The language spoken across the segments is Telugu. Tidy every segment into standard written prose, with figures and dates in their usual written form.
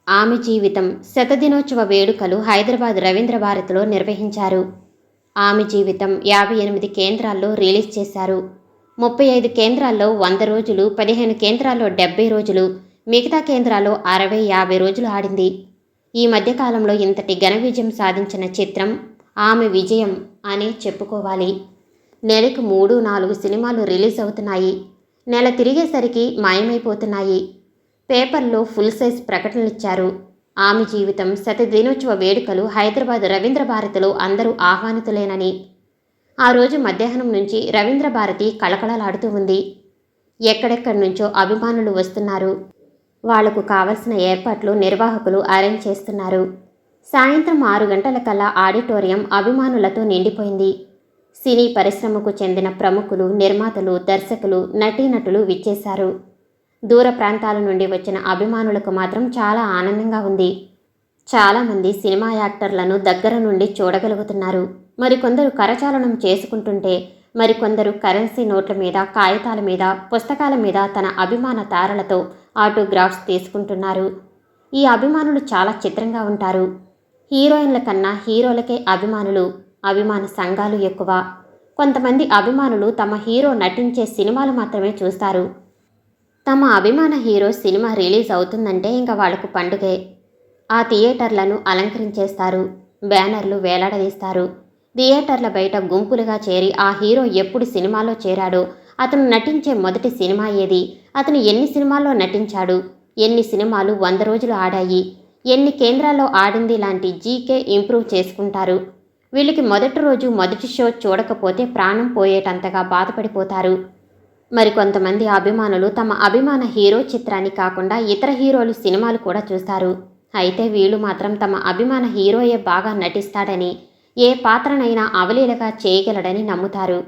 ఆమె జీవితం శతదినోత్సవ వేడుకలు హైదరాబాద్ రవీంద్ర భారతిలో నిర్వహించారు. ఆమె జీవితం 58 కేంద్రాల్లో రిలీజ్ చేశారు. 35 కేంద్రాల్లో 100 రోజులు, 15 కేంద్రాల్లో 70 రోజులు, మిగతా కేంద్రాల్లో 60, 50 రోజులు ఆడింది. ఈ మధ్యకాలంలో ఇంతటి ఘన విజయం సాధించిన చిత్రం ఆమె విజయం అనే చెప్పుకోవాలి. నెలకు 3, 4 సినిమాలు రిలీజ్ అవుతున్నాయి. నెల తిరిగేసరికి మాయమైపోతున్నాయి. పేపర్లో ఫుల్ సైజ్ ప్రకటనలిచ్చారు. ఆమె జీవితం శతదినోత్సవ వేడుకలు హైదరాబాద్ రవీంద్ర భారతిలో అందరూ ఆహ్వానితులేనని. ఆ రోజు మధ్యాహ్నం నుంచి రవీంద్ర భారతి కళకళలాడుతూ ఉంది. ఎక్కడెక్కడి నుంచో అభిమానులు వస్తున్నారు. వాళ్లకు కావలసిన ఏర్పాట్లు నిర్వాహకులు అరేంజ్ చేస్తున్నారు. సాయంత్రం 6 గంటలకల్లా ఆడిటోరియం అభిమానులతో నిండిపోయింది. సినీ పరిశ్రమకు చెందిన ప్రముఖులు, నిర్మాతలు, దర్శకులు, నటీనటులు విచ్చేశారు. దూర ప్రాంతాల నుండి వచ్చిన అభిమానులకు మాత్రం చాలా ఆనందంగా ఉంది. చాలామంది సినిమా యాక్టర్లను దగ్గర నుండి చూడగలుగుతున్నారు. మరికొందరు కరచాలనం చేసుకుంటుంటే, మరికొందరు కరెన్సీ నోట్ల మీద, కాగితాల మీద, పుస్తకాల మీద తన అభిమాన తారలతో ఆటోగ్రాఫ్స్ తీసుకుంటున్నారు. ఈ అభిమానులు చాలా చిత్రంగా ఉంటారు. హీరోయిన్ల కన్నా హీరోలకే అభిమాన సంఘాలు ఎక్కువ. కొంతమంది అభిమానులు తమ హీరో నటించే సినిమాలు మాత్రమే చూస్తారు. తమ అభిమాన హీరో సినిమా రిలీజ్ అవుతుందంటే ఇంకా వాళ్లకు పండుగే. ఆ థియేటర్లను అలంకరించేస్తారు. బ్యానర్లు వేలాడదీస్తారు. థియేటర్ల బయట గుంపులుగా చేరి ఆ హీరో ఎప్పుడు సినిమాలో చేరాడో, అతను నటించే మొదటి సినిమా ఏది, అతను ఎన్ని సినిమాల్లో నటించాడు, ఎన్ని సినిమాలు 100 రోజులు ఆడాయి, ఎన్ని కేంద్రాల్లో ఆడింది లాంటి జీకే ఇంప్రూవ్ చేసుకుంటారు. వీళ్ళకి మొదటి రోజు మొదటి షో చూడకపోతే ప్రాణం పోయేటంతగా బాధపడిపోతారు. మరికొంతమంది అభిమానులు తమ అభిమాన హీరో చిత్రాన్ని కాకుండా ఇతర హీరోలు సినిమాలు కూడా చూస్తారు. అయితే వీళ్ళు మాత్రం తమ అభిమాన హీరోయే బాగా నటిస్తాడని, ఏ పాత్రనైనా అవలీలగా చేయగలడని నమ్ముతారు.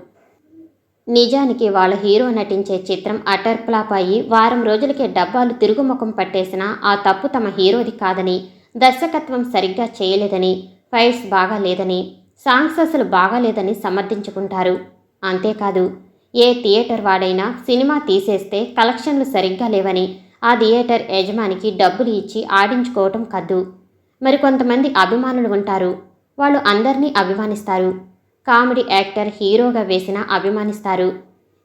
నిజానికి వాళ్ళ హీరో నటించే చిత్రం అటర్ ఫ్లాప్ అయ్యి వారం రోజులకే డబ్బాలు తిరుగుముఖం పట్టేసినా ఆ తప్పు తమ హీరోది కాదని, దర్శకత్వం సరిగ్గా చేయలేదని, ఫైట్స్ బాగా లేదని, సాంగ్స్ అసలు బాగాలేదని సమర్థించుకుంటారు. అంతేకాదు, ఏ థియేటర్ వాడైనా సినిమా తీసేస్తే కలెక్షన్లు సరిగ్గా లేవని ఆ థియేటర్ యజమానికి డబ్బులు ఇచ్చి ఆడించుకోవటం కద్దు. మరికొంతమంది అభిమానులు ఉంటారు. వాళ్ళు అందరినీ అభిమానిస్తారు. కామెడీ యాక్టర్ హీరోగా వేసినా అభిమానిస్తారు.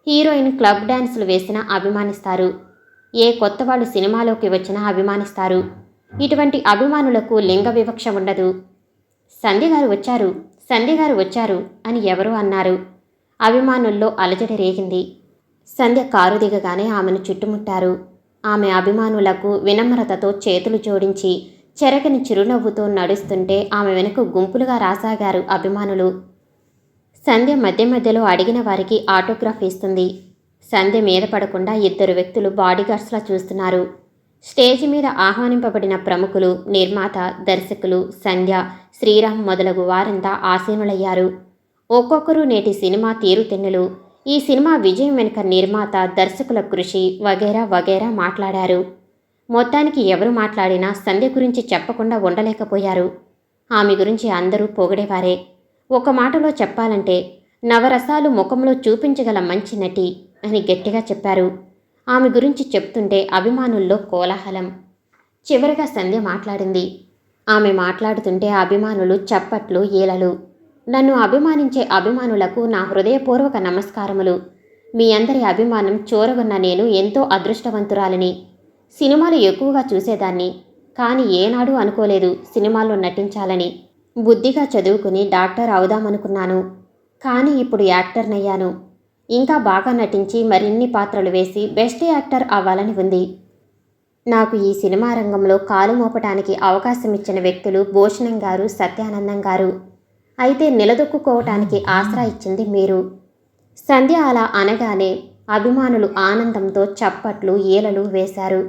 హీరోయిన్ క్లబ్ డ్యాన్సులు వేసినా అభిమానిస్తారు. ఏ కొత్త వాళ్ళు సినిమాలోకి వచ్చినా అభిమానిస్తారు. ఇటువంటి అభిమానులకు లింగ వివక్ష ఉండదు. సంధ్య గారు వచ్చారు అని ఎవరో అన్నారు. అభిమానుల్లో అలజడి రేగింది. సంధ్య కారు దిగగానే ఆమెను చుట్టుముట్టారు. ఆమె అభిమానులకు వినమ్రతతో చేతులు జోడించి చెరగని చిరునవ్వుతో నడుస్తుంటే ఆమె వెనుక గుంపులుగా రాసాగారు అభిమానులు. సంధ్య మధ్య మధ్యలో అడిగిన వారికి ఆటోగ్రాఫ్ ఇస్తుంది. సంధ్య మీద పడకుండా 2 వ్యక్తులు బాడీగార్డ్స్లా చూస్తున్నారు. స్టేజి మీద ఆహ్వానింపబడిన ప్రముఖులు, నిర్మాత, దర్శకులు, సంధ్య, శ్రీరామ్ మొదలగు వారంతా ఆసీనులయ్యారు. ఒక్కొక్కరు నేటి సినిమా తీరుతెన్నులు, ఈ సినిమా విజయం వెనుక నిర్మాత, దర్శకుల కృషి వగైరా వగైరా మాట్లాడారు. మొత్తానికి ఎవరు మాట్లాడినా సంధ్య గురించి చెప్పకుండా ఉండలేకపోయారు. ఆమె గురించి అందరూ పొగిడేవారే. ఒక మాటలో చెప్పాలంటే నవరసాలు ముఖంలో చూపించగల మంచి నటి అని గట్టిగా చెప్పారు. ఆమె గురించి చెప్తుంటే అభిమానుల్లో కోలాహలం. చివరిగా సంధ్య మాట్లాడింది. ఆమె మాట్లాడుతుంటే అభిమానులు చప్పట్లు, ఈలలు. నన్ను అభిమానించే అభిమానులకు నా హృదయపూర్వక నమస్కారములు. మీ అందరి అభిమానం చూరగొన్న నేను ఎంతో అదృష్టవంతురాలిని. సినిమాలు ఎక్కువగా చూసేదాన్ని, కానీ ఏనాడూ అనుకోలేదు సినిమాల్లో నటించాలని. బుద్ధిగా చదువుకుని డాక్టర్ అవుదామనుకున్నాను, కానీ ఇప్పుడు యాక్టర్నయ్యాను. ఇంకా బాగా నటించి మరిన్ని పాత్రలు వేసి బెస్ట్ యాక్టర్ అవ్వాలని ఉంది. నాకు ఈ సినిమా రంగంలో కాలు మోపటానికి అవకాశమిచ్చిన వ్యక్తులు భూషణం గారు, సత్యానందం గారు. అయితే నిలదొక్కుకోవటానికి ఆసరా ఇచ్చింది మీరు. సంధ్య అలా అనగానే అభిమానులు ఆనందంతో చప్పట్లు, ఈలలు వేశారు.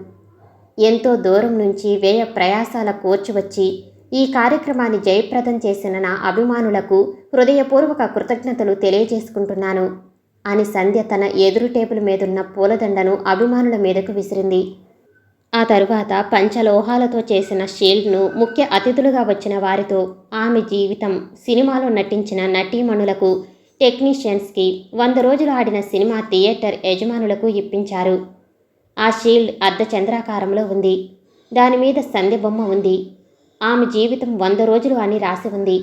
ఎంతో దూరం నుంచి వ్యయ ప్రయాసాల కోర్చి వచ్చి ఈ కార్యక్రమాన్ని జయప్రదం చేసిన నా అభిమానులకు హృదయపూర్వక కృతజ్ఞతలు తెలియజేసుకుంటున్నాను అని సంధ్య తన ఎదురు టేబుల్ మీదున్న పూలదండను అభిమానుల మీదకు విసిరింది. ఆ తరువాత పంచలోహాలతో చేసిన షీల్డ్ను ముఖ్య అతిథులుగా వచ్చిన వారితో ఆమె జీవితం, సినిమాలో నటించిన నటీమణులకు, టెక్నీషియన్స్కి, 100 రోజులు ఆడిన సినిమా థియేటర్ యజమానులకు ఇప్పించారు. ఆ షీల్డ్ అర్ధచంద్రాకారంలో ఉంది. దానిమీద సందె బొమ్మ ఉంది. ఆమె జీవితం 100 రోజులు అని రాసి ఉంది.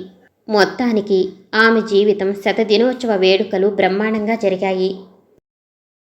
మొత్తానికి ఆమె జీవితం శతదినోత్సవ వేడుకలు బ్రహ్మాండంగా జరిగాయి.